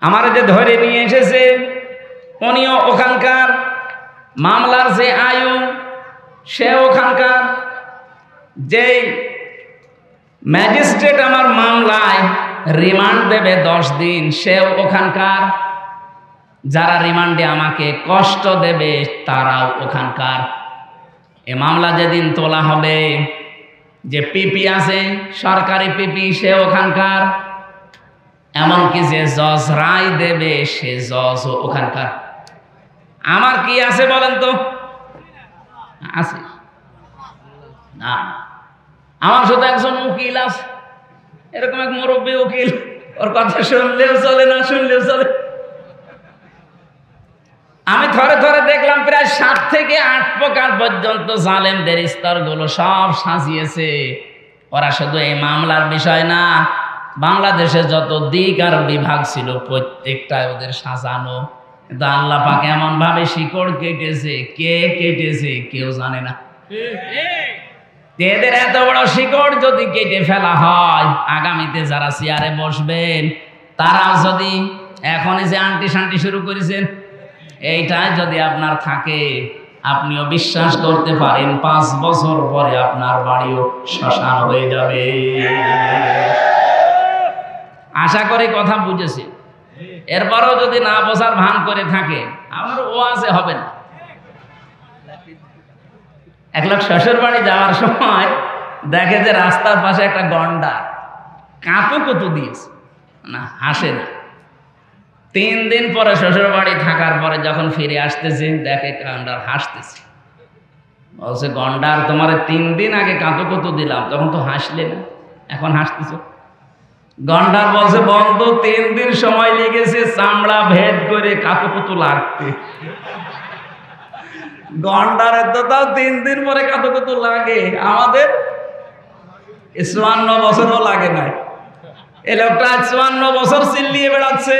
আমার যে ধরে নিয়ে এসেছে উনিও ওখানকার, মামলার যে আয়ু সে ওখানকার, যে ম্যাজিস্ট্রেট আমার মামলায় রিমান্ড দেবে 10 দিন সেও ওখানকার, যারা রিমান্ডে আমাকে কষ্ট দেবে তারাও ওখানকার। এ মামলা যেদিন তোলা হবে, যে পিপি আছে সরকারি পিপি সে ওখানকার, এমনকি যে জজ রায় দেবে সে জজও ওখানকার। আমার কি আছে বলেন তো? আছে না, আমার শুধু একজন উকিল আছে, এরকম এক মুরব্বী উকিল, ওর কথা শুনলেও চলে না শুনলেও চলে। আমি থরে থরে দেখলাম প্রায় 7 থেকে 8 প্রকার পর্যন্ত জালেমদের স্তরগুলো সব সাজিয়েছে। ওরা শুধু এই মামলার বিষয় না, বাংলাদেশে যত দিক আর বিভাগ ছিল প্রত্যেকটাই ওদের সাজানো। কিন্তু আল্লাহ পাক এমন ভাবে শিকড় কেটেছে, কে কেটেছে কেউ জানে না। এদের এত বড় শিকড় যদি কেটে ফেলা হয়, আগামীতে যারা চেয়ারে বসবেন তারা যদি এখনই যে আন্টি শান্টি শুরু করেছেন এইটাই যদি আপনার থাকে, আপনিও বিশ্বাস করতে পারেন 5 বছর পরে আপনার বাড়িও শ্মশান হয়ে যাবে। আশা করি কথা বুঝেছি। এরপরও যদি না বোঝার ভান করে থাকে, আমার ওয়াজে হবে না। এক লোক শ্বশুর বাড়ি যাওয়ার সময় দেখে যে রাস্তার পাশে একটা গন্ডা কাঁতু দিয়েছে, না হাসে না। 3 দিন পরে শ্বশুর বাড়ি থাকার পরে যখন ফিরে আসতেছে দেখে গন্ডার হাসতেছে। বলছে, গন্ডার তোমার 3 দিন আগে কাঁতু দিলাম, তখন তো হাসলে না, এখন হাসতেছ। গন্ডার বলছে, বন্ধু 3 দিন সময় লেগেছে চামড়া ভেদ করে কাঁতু লাগতে। গন্ডারের তো তাও 3 দিন পরে কাঁতু লাগে, আমাদের 54 বছরও লাগে নাই। এই লোকটা 54 বছর চিল্লিয়ে বেড়াচ্ছে,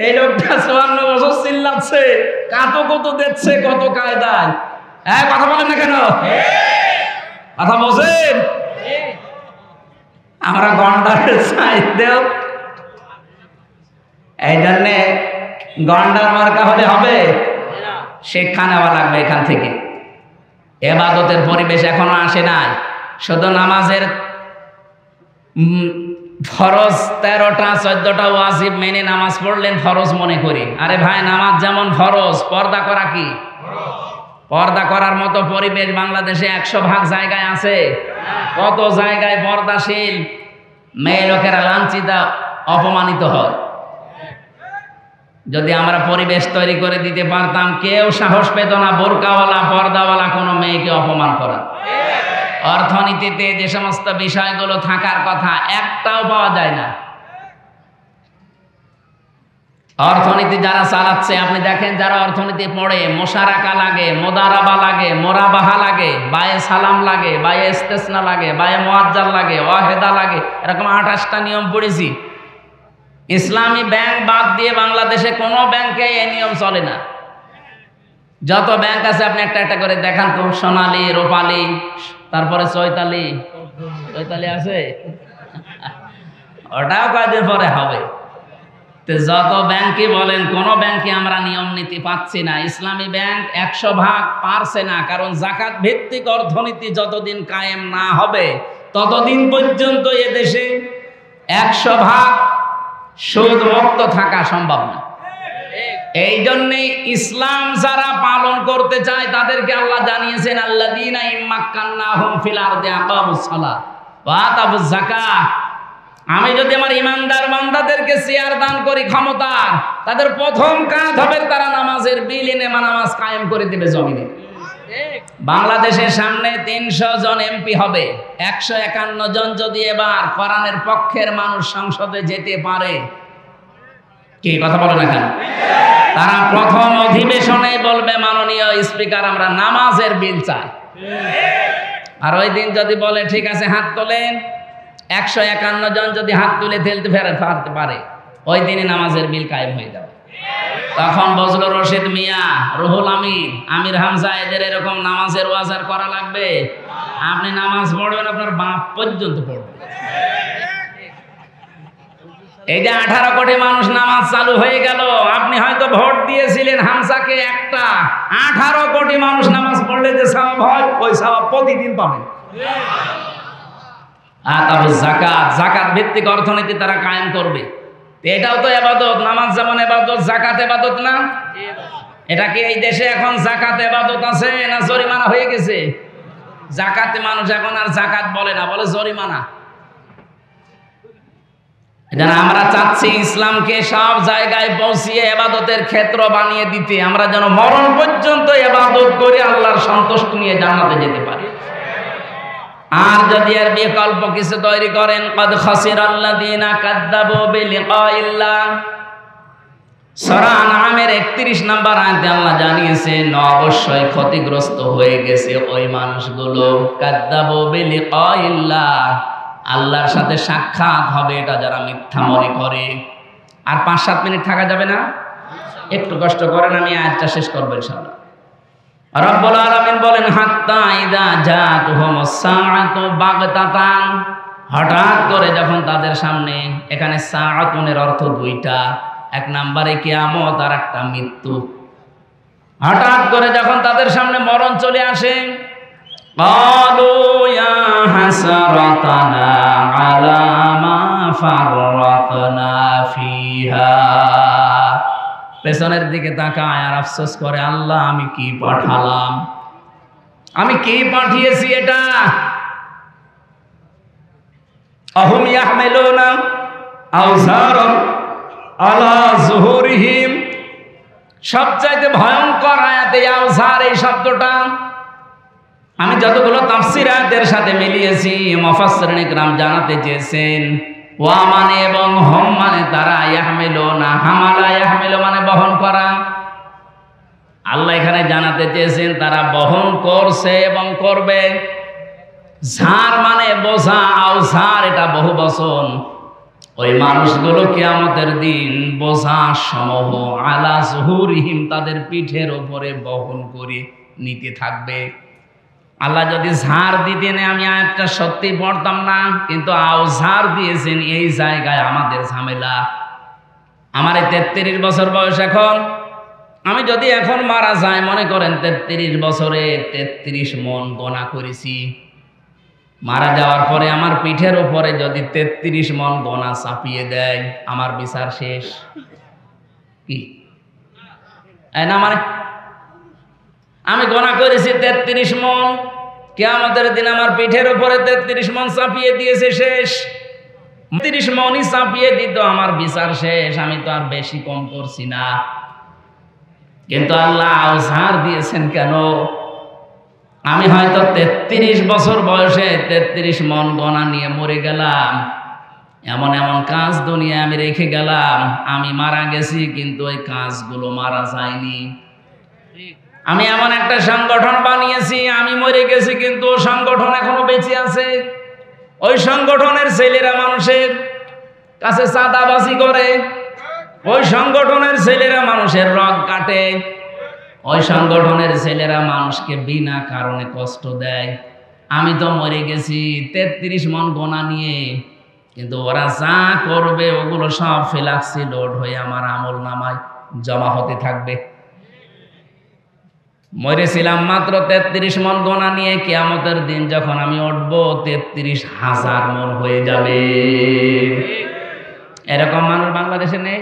এই লোকটা 54 বছর চিল্লাচ্ছে, কাঁতু দিচ্ছে কত কায়দায়। কথা বলেন না কেন? কথা বলছেন? আমরা গন্ডারের চাইতেও এই জন্যে গন্ডার মার্কা হলে হবে, শিক্ষা নেওয়া লাগবে এখান থেকে। ইবাদতের পরিবেশ এখনো আসে নাই। শুধু নামাজের ফরজ 13টা 14টা ওয়াজিব মেনে নামাজ পড়লেন ফরজ মনে করি। আরে ভাই, নামাজ যেমন ফরজ, পর্দা করা কি? পর্দা করার মতো পরিবেশ বাংলাদেশে 100 জায়গায় আছে। কত জায়গায় পর্দাশীল মেয়ে লোকেরা লাঞ্ছিত অপমানিত হয়। যদি আমরা পরিবেশ তৈরি করে দিতে পারতাম, কেউ সাহস পেত না বোরকাওয়ালা পর্দাওয়ালা কোনো মেয়েকে অপমান করা। অর্থনীতিতে যে সমস্ত বিষয়গুলো থাকার কথা একটাও পাওয়া যায় না। অর্থনীতি যারা চালাচ্ছে, আপনি দেখেন যারা অর্থনীতি পড়ে, মোশারাকা লাগে, মোদারাবা লাগে, মোরাবাহা লাগে, বায়ে সালাম লাগে, বায়ে ইস্তেসনা লাগে, বায়ে মুআজ্জাল লাগে, ওয়াহেদা লাগে, এরকম 28টা নিয়ম পড়েছি। ইসলামী ব্যাংক বাদ দিয়ে বাংলাদেশে কোনো ব্যাংকে এই নিয়ম চলে না। যত ব্যাংক আছে আপনি একটা একটা করে দেখান তো। সোনালী, রূপালী, তারপরে চৈতালি আছে, ওটাও কয়েকদিন পরে হবে। তো যত ব্যাংকে বলেন, কোন ব্যাংকে আমরা নিয়ম নীতি পাচ্ছি না। ইসলামী ব্যাংক 100% পারছে না, কারণ যাকাত ভিত্তিক অর্থনীতি যতদিন কায়েম না হবে ততদিন পর্যন্ত এদেশে 100% সুদ মুক্ত থাকা সম্ভব না। এই জন্যে ইসলাম যারা পালন করতে চায় তাদেরকে আল্লাহ জানিয়েছেন আল্লাযীনা ইম্মাক্কান্নাহুম ফিল আরদি আকামুস সালাহ ওয়া আতাবুজ যাকাহ। আমি যদি আমার ইমানদার বান্দাদেরকে চেয়ার দান করি ক্ষমতা, তাদের প্রথম কাজ হবে তারা নামাজের বিল এনে নামাজ কায়েম করে দেবে জমিনে। বাংলাদেশের সামনে ৩০০ জন এমপি হবে, ১৫১ জন যদি এবার কোরআনের পক্ষের মানুষ সংসদে যেতে পারে, কি কথা বলে না কেন? তারা প্রথম অধিবেশনে বলবে মাননীয় স্পিকার আমরা নামাজের বিল চাই। আর ওই দিন যদি বলে ঠিক আছে হাত তোলেন, ১৫১ জন যদি হাত তুলে ফেলতে পারে, ওই দিনে নামাজের বিল কায়েম হয়ে যাবে। তখন বজলুর রশিদ মিয়া, রুহুল আমিন, আমির হামজা এদের এরকম নামাজের ওয়াজ করা লাগবে? আপনি নামাজ পড়বেন, আপনার বাপ পর্যন্ত পড়বেন। এই যে 18 কোটি মানুষ নামাজ চালু হয়ে গেল, আপনি হয়তো ভোট দিয়েছিলেন হামজাকে একটা, 18 কোটি মানুষ নামাজ পড়লে যে সওয়াব হয় ওই সওয়াব প্রতিদিন পাবেন। যাকাত, যাকাত ভিত্তিক অর্থনীতি তারা কায়েম করবে। এটাও তো ইবাদত, নামাজ যেমন ইবাদত, যাকাত ইবাদত না? এটা কি এই দেশে এখন যাকাত ইবাদত আছে না জরিমানা হয়ে গেছে? যাকাতে মানুষ এখন আর যাকাত বলে না, বলে জরিমানা। আমরা চাচ্ছি ইসলামকে সব জায়গায় পৌঁছিয়ে ইবাদতের ক্ষেত্র বানিয়ে দিতে, আমরা যেন মরণ পর্যন্ত ইবাদত করে আল্লাহর সন্তুষ্টি নিয়ে জান্নাতে যেতে পারি। আর যদি এর বিকল্প কিছু তৈরি করেন, কদ খাসিরাল্লাযীনা কাযযাবু বিলিকাইল্লাহ, সূরা আনআমের 31 নম্বর আয়াতে আল্লাহ জানিয়েছেন অবশ্যই ক্ষতিগ্রস্ত হয়ে গেছে ওই মানুষগুলো, কাযযাবু বিলিকাইল্লাহ, আল্লাহর সাথে সাক্ষাৎ হবে এটা যারা মিথ্যা মনে করে। আর 5-7 মিনিট থাকা যাবে না? একটু কষ্ট করেন, আমি আয়াতটা শেষ করব ইনশাআল্লাহ। রব্বুল আলামিন বলেন হাত্তা ইযা জাতুহুমুস সাআতু বাগতাতান, হঠাৎ করে যখন তাদের সামনে, এখানে সাআতুনের অর্থ দুইটা, এক নম্বরে কিয়ামত আর একটা মৃত্যু। হঠাৎ করে যখন তাদের সামনে মরণ চলে আসে, ক্বালু ইয়া হাসরাতানা আলা মা ফাররাতনা ফিহা, পেছনের দিকে তাকায় আর আফসোস করে, আল্লাহ আমি কি পাঠালাম, আমি কি পাঠিয়েছি এটা। আহুম ইয়াহমিলুনা আওজারম আলা যুহুরিহিম, সবচাইতে ভয়ঙ্কর আয়াতে আওজার এই শব্দটা আমি যতগুলো তাফসীর আয়াতের সাথে মিলিয়েছি, মুফাসসিরিন ইকরাম জানাতে চেয়েছেন ওয়া মানে এবং হম মানে তারা, ইয়াহমিলুনা, হামালা ইয়াহমিলু মানে বহন করা। আল্লাহ এখানে জানাতে চেয়েছেন তারা বহন করছে এবং করবে। ঝার মানে বোঝা, আওঝার এটা বহু বচন। ওই মানুষগুলো কিয়ামতের দিন বোঝা সমূহ আলা যুহুরিহিম, তাদের পিঠের উপরে বহন করে নিতে থাকবে। আল্লাহ যদি ঝাড় দিতেন আমি আয়াতটা সত্যি পড়তাম না, কিন্তু আওঝার দিয়েছেন, এই জায়গায় আমাদের ঝামেলা। আমার 33 বছর বয়স এখন, আমি যদি এখন মারা যাই, মনে করেন 33 বছরে 33 মন গোনা করেছি, মারা যাওয়ার পরে আমার পিঠের উপরে যদি 33 মন গোনা চাপিয়ে দেয়, আমার বিচার শেষ। কি না, মানে আমি গোনা করেছি 33 মন, কিয়ামতের দিন আমার পিঠের উপরে 33 মন চাপিয়ে দিয়েছে, শেষ। 30 মনই চাপিয়ে দিত, আমার বিচার শেষ, আমি তো আর বেশি কম করছি না। কিন্তু আল্লাহ আওঝার দিয়েছেন কেন? আমি হয়তো 33 বছর বয়সে 33 মন গোনা নিয়ে মরে গেলাম, এমন এমন কাজ দুনিয়া আমি রেখে গেলাম, আমি মারা গেছি কিন্তু ওই কাজগুলো মারা যায়নি। আমি এমন একটা সংগঠন বানিয়েছি, আমি মরে গেছি কিন্তু সংগঠন এখনো বেঁচে আছে। ওই সংগঠনের ছেলেরা মানুষের কাছে চাঁদাবাজি করে, ওই সংগঠনের ছেলেরা মানুষের রগ কাটে, ওই সংগঠনের ছেলেরা মানুষকে বিনা কারণে কষ্ট দেয়। আমি তো মরে গেছি 33 মন গোনা নিয়ে, কিন্তু ওরা যা করবে ওগুলো সব ফিলাক্সি লোড হয়ে আমার আমল নামায় জমা হতে থাকবে। মরেছিলাম মাত্র 33 মন গোনা নিয়ে, কিয়ামতের দিন যখন আমি উঠব 33,000 মন হয়ে যাবে। এরকম মানুষ বাংলাদেশে নেই,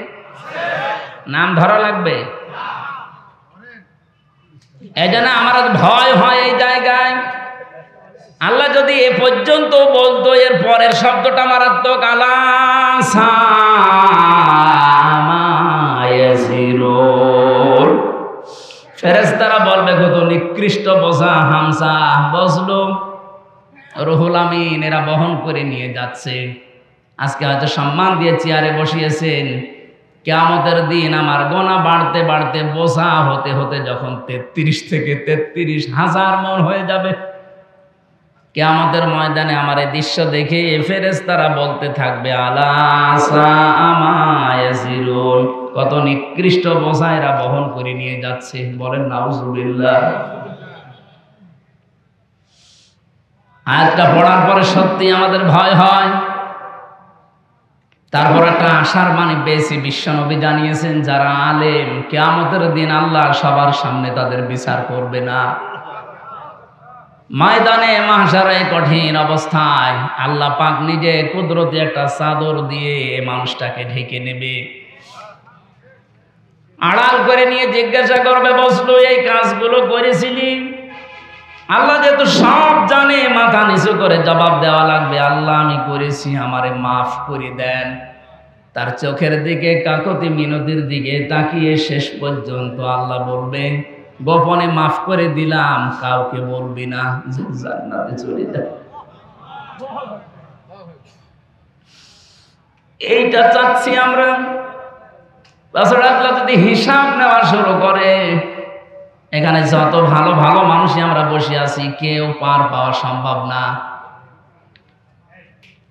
নাম ধরা লাগবে। এই জন্য আমার ভয় হয় এই জায়গায়। আল্লাহ যদি এ পর্যন্ত বলতো, এর পরের শব্দটা মারাত্মক, আলা সামা ইয়াসিরুন। ফেরেশতারা বলবে কত নিকৃষ্ট বোঝা হামজা বসলো, রুহুল আমিন এরা বহন করে নিয়ে যাচ্ছে। আজকে হয়তো সম্মান দিয়ে চেয়ারে বসিয়েছেন, কিয়ামতের দিন আমার গোনা বাড়তে বাড়তে বোঝা হতে হতে যখন 33 থেকে 33,000 মন হয়ে যাবে, কিয়ামতের ময়দানে আমার এই দৃশ্য দেখে ফেরেশতারা বলতে থাকবে আলা সামা ইয়াসিরুন, কত নিকৃষ্ট বোঝা এরা বহন করে নিয়ে যাচ্ছে। বলেন নাউজুবিল্লাহ। আয়াতটা পড়ার পরে সত্যি আমাদের ভয় হয়। তারপর একটা আশার বাণী পেয়েছি, বিশ্বনবী জানিয়েছেন যারা আলেম কিয়ামতের দিন আল্লাহ সবার সামনে তাদের বিচার করবে না। ময়দানে মাহশারে কঠিন অবস্থায় আল্লাহ পাক নিজে কুদরতি একটা চাদর দিয়ে মানুষটাকে ঢেকে নেবে, আড়াল করে নিয়ে জিজ্ঞাসা করবে, বসলো এই কাজগুলো করেছিলি? আল্লাহ যেহেতু সব জানে, মাথা নিচু করে জবাব দেওয়া লাগবে, আল্লাহ আমি করেছি, আমারে মাফ করে দেন। তার চোখের দিকে কাকতি মিনতির দিকে তাকিয়ে শেষ পর্যন্ত আল্লাহ বলবে, গোপনে মাফ করে দিলাম, কাউকে বলবি না, জান্নাতে চলে যা। এইটা চাচ্ছি আমরা। তাছাড়া আল্লাহ যদি হিসাব নেওয়া শুরু করে, এখানে যত ভালো ভালো মানুষই আমরা বসে আছি, কেউ পার পাওয়া সম্ভব না।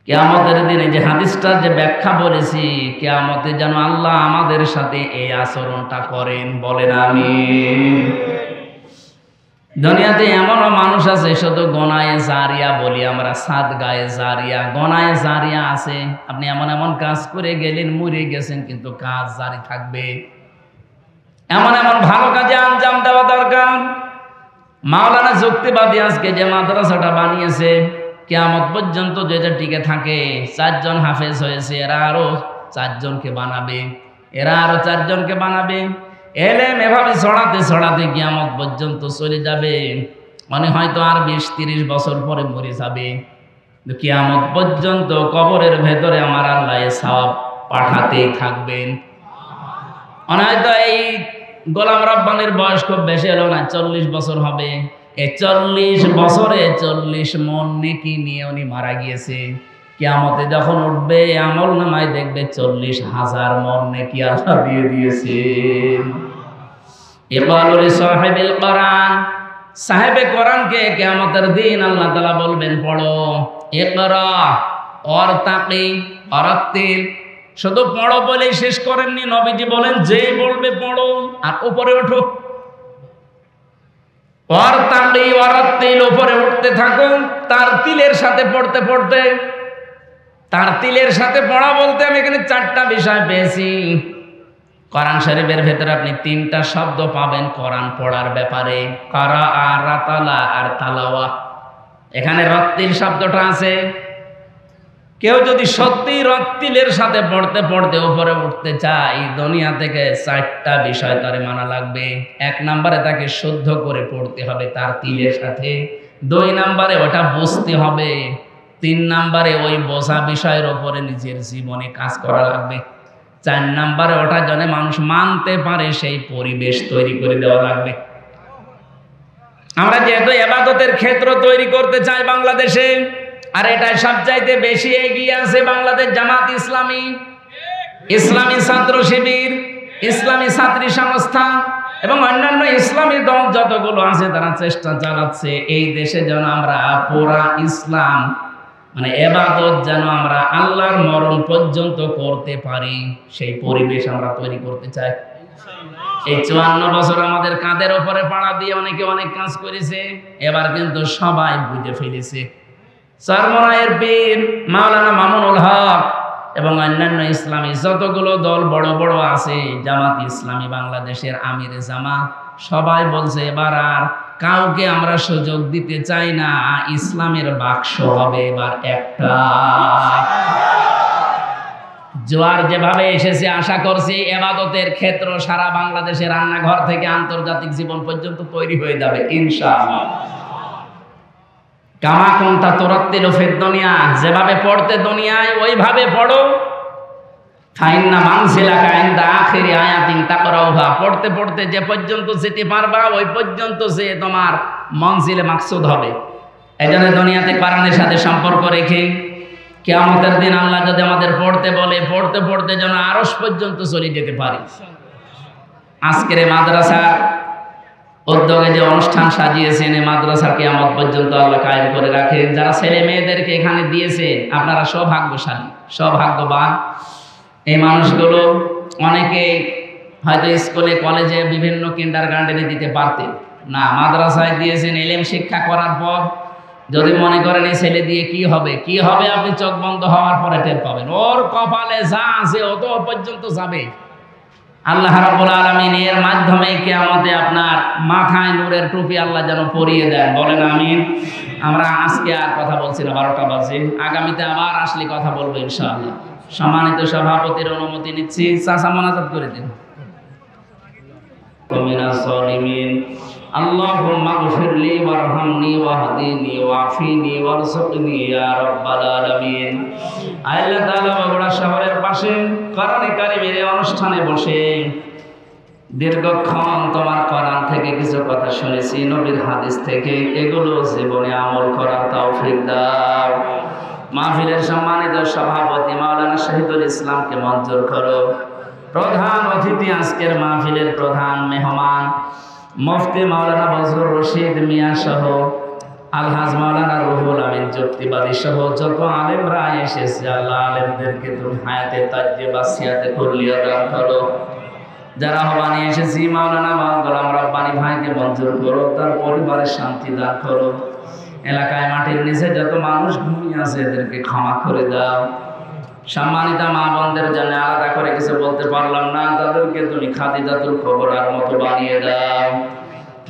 কিয়ামতের দিনে যে হাদিসটা যে ব্যাখ্যা বলেছি, কিয়ামতে যেন আল্লাহ আমাদের সাথে এই আচরণটা করেন। বলেন আমিন। দুনিয়াতে এমনও মানুষ আছে শুধু গনায়ে জারিয়া বলি আমরা, সাদগায়ে জারিয়া, গনায়ে জারিয়া আছে। আপনি এমন এমন কাজ করে গেলেন, মরে গেছেন, কিন্তু কাজ জারি থাকবে। এমন এমন ভালো কাজে আঞ্জাম দেওয়া দরকার। মাওলানা যুক্তিবাদী আজকে যে মাদ্রাসাটা বানিয়েছে, কিয়ামত পর্যন্ত যেটা টিকে থাকে, 4 জন হাফেজ হয়েছে, এরা আরো 4 জনকে বানাবে, এরা আরো 4 জনকে বানাবে। এলেম এভাবে ছড়াতে ছড়াতে কিয়ামত পর্যন্ত চলে যাবে। মানে হয়তো আর 20-30 বছর পরে মরে যাবে, কিয়ামত পর্যন্ত কবরের ভেতরে আমার আল্লাহ সওয়াব পাঠাতেই থাকবেন। হয়তো এই গোলাম রব্বানির বয়স খুব বেশি হলো না, 40 বছর হবে। এই 40 বছরে 40 মন নেকি নিয়ে উনি মারা গিয়েছে। কিয়ামতে যখন উঠবে আমল নামায় দেখবে 40,000 মন নেকি আল্লাহ দিয়ে দিয়েছেন। ইকবালুল সাহিবিল কোরআন, সাহেবে কোরআনকে কিয়ামতের দিন আল্লাহ তাআলা বলবেন, পড়ো, ইকরা ওয়ারতাকি ওয়ারাত্তিল। শুধু পড়ো বলেই শেষ করেননি, নবীজি বলেন যেই বলবে পড়ো আর উপরে ওঠো। ওয়ারতাকি ওয়ারাত্তিল, উপরে উঠতে থাকো তার তিলের সাথে পড়তে পড়তে। তার তিলের সাথে পড়া বলতে আমি এখানে 4টা বিষয় পেয়েছি। কোরআন শরীফের ভেতরে আপনি 3টা শব্দ পাবেন কোরআন পড়ার ব্যাপারে, কারা আর রাতালা আর তালাওয়া। এখানে রত্তিল শব্দটা আছে। কেউ যদি সত্যি রত্তিলের সাথে পড়তে পড়তে উপরে উঠতে চায়, দুনিয়া থেকে 4টা বিষয় তারে মানা লাগবে। 1 নম্বরে তাকে শুদ্ধ করে পড়তে হবে তার তিলের সাথে, 2 নম্বরে ওটা বুঝতে হবে, 3 নম্বরে ওই বোঝা বিষয়ের উপরে নিজের জীবনে কাজ করা লাগবে, 4 নম্বরে ওটা যেন মানুষ মানতে পারে সেই পরিবেশ তৈরি করে দেওয়া লাগবে। আমরা যেহেতু ইবাদতের ক্ষেত্র তৈরি করতে চাই বাংলাদেশে, আর এটাই সবচাইতে বেশি এগিয়ে আছে বাংলাদেশ জামাত ইসলামী, ইসলামী ছাত্র শিবির, ইসলামী ছাত্রী সংস্থা এবং অন্যান্য ইসলামী দল যতগুলো আছে, তারা চেষ্টা চালাচ্ছে এই দেশে যেন আমরা পুরা ইসলাম মানে ইবাদত যেন আমরা আল্লাহর মরণ পর্যন্ত করতে পারি, সেই পরিবেশ আমরা তৈরি করতে চাই। এই 54 বছর আমাদের কাঁধের উপরে পাড়া দিয়ে অনেকে অনেক কাজ করেছে, এবার কিন্তু সবাই বুঝে ফেলেছে। চরমনায়ের পীর মাওলানা মামুনুল হক এবং অন্যান্য ইসলামী যতগুলো দল বড় বড় আছে, জামাত ইসলামী বাংলাদেশের আমিরে জামাত, সবাই বলছে এবার আর কাউকে আমরা সুযোগ দিতে চাই না, ইসলামের বাক্স হবে এবার একটা। জোয়ার যেভাবে এসেছে আশা করছি ইবাদতের ক্ষেত্র সারা বাংলাদেশের রান্নাঘর থেকে আন্তর্জাতিক জীবন পর্যন্ত তৈরি হয়ে যাবে ইনশাআল্লাহ। কামা কুনতা তুরাত্তিলু ফিদ দুনিয়া, যেভাবে পড়তে দুনিয়ায় ওইভাবে পড়ো। ফাইন্না মানজিলাকা ইনদা আখিরি আয়াতিন তাকরাউহা, পড়তে পড়তে যে পর্যন্ত যেতে পারবা ওই পর্যন্ত যে তোমার মনজিলে মাকসুদ হবে। এজন্য দুনিয়াতে কোরআনের সাথে সম্পর্ক রেখে কিয়ামতের দিন আল্লাহ যদি আমাদের পড়তে বলে পড়তে পড়তে যেন আরশ পর্যন্ত চলে যেতে পারি। আজকের এই মাদ্রাসার উদ্যোগে যে অনুষ্ঠান সাজিয়েছেন, এই মাদ্রাসা কিয়ামত পর্যন্ত আল্লাহ কায়েম করে রাখেন। যারা ছেলে মেয়েদেরকে এখানে দিয়েছেন আপনারা সৌভাগ্যশালী, সৌভাগ্যবান। এই মানুষগুলো অনেকেই হয়তো স্কুলে কলেজে বিভিন্ন কিন্ডারগার্টেনে দিতে পারতেন না, মাদ্রাসায় দিয়েছেন। ইলম শিক্ষা করার পর যদি মনে করেন এই ছেলে দিয়ে কি হবে কি হবে, আপনি চোখ বন্ধ হওয়ার পরে টের পাবেন ওর কপালে যা আছে অত পর্যন্ত যাবে। আল্লাহ রাব্বুল আলামিন এর মাধ্যমে কিয়ামতে আপনার মাথায় নূরের টুপি আল্লাহ যেন পরিয়ে দেন, বলেন আমিন। আমরা আজকে আর কথা বলছি না, 12টা বাজে, আগামীতে আবার আসলে কথা বলবো ইনশাআল্লাহ। সম্মানিত সভাপতির অনুমতি নিচ্ছি, চাচা মোনাজাত করে দিন। আল্লাহুম্মা গফিরলি ওয়ারহামনি ওয়াহদিনি ওয়াফিনি ওয়ারযুকনি ইয়া রাব্বাল আলামিন। আল্লাহ তাআলা বগুড়া শহরের পাশে কোরআনে কারীমের অনুষ্ঠানে বসে দীর্ঘক্ষণ তোমার কোরআন থেকে কিছু কথা শুনেছি, নবীর হাদিস থেকে, এগুলো জীবনে আমল করার তৌফিক দাও। মাহফিলের সম্মানিত সভাপতি মাওলানা শহীদুল ইসলামকে মঞ্জুর করো। প্রধান অতিথি আজকের মাহফিলের প্রধান মেহমান মুফতি মাওলানা বজলুর রশিদ মিয়া সহ আলহাজ মাওলানা রুহুল আমিন যুক্তিবাদী সহ যত আলেমরা এসেছে, আল্লাহ আলেমদেরকে তুমি হায়াতে তাজ্জিবা সিয়াতে কুল্লিয়া দান করো। যারা হবানি এসেছি মাওলানা গোলাম রব্বানী ভাইকে মঞ্জুর করো, তার পরিবারের শান্তি দান করো। এলাকায় মাটির নিচে যত মানুষ ঘুমিয়ে আছে এদেরকে ক্ষমা করে দাও। সম্মানিতা মা বোনদের জন্য আলাদা করে কিছু বলতে পারলাম না, তাদেরকে তুমি খাদিজাতুল কুবরার মতো বানিয়ে দাও।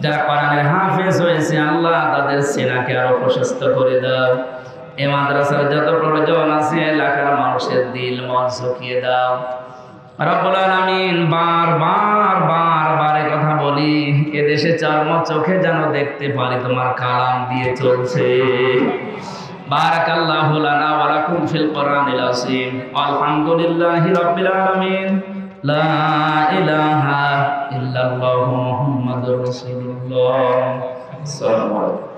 যারা কোরআনের হাফেজ হয়েছে আল্লাহ তাদের সিনাকে আরো প্রশস্ত করে দাও। এই মাদ্রাসার যত প্রয়োজন আছে এলাকার মানুষের দিল মন শুকিয়ে দাও রব্বুল আলামিন। বারবার কথা বলি, এদেশে চর্ম চোখে যেন দেখতে পারি তোমার কালাম দিয়ে চলছে। বারাকাল্লাহু লানা ওয়া লাকুম ফিল কোরআনিল আযীম। আলহামদুলিল্লাহি রাব্বিল আলামিন। লা ইলাহা ইল্লাল্লাহু মুহাম্মাদুর রাসূলুল্লাহ। আসসালামু আলাইকুম।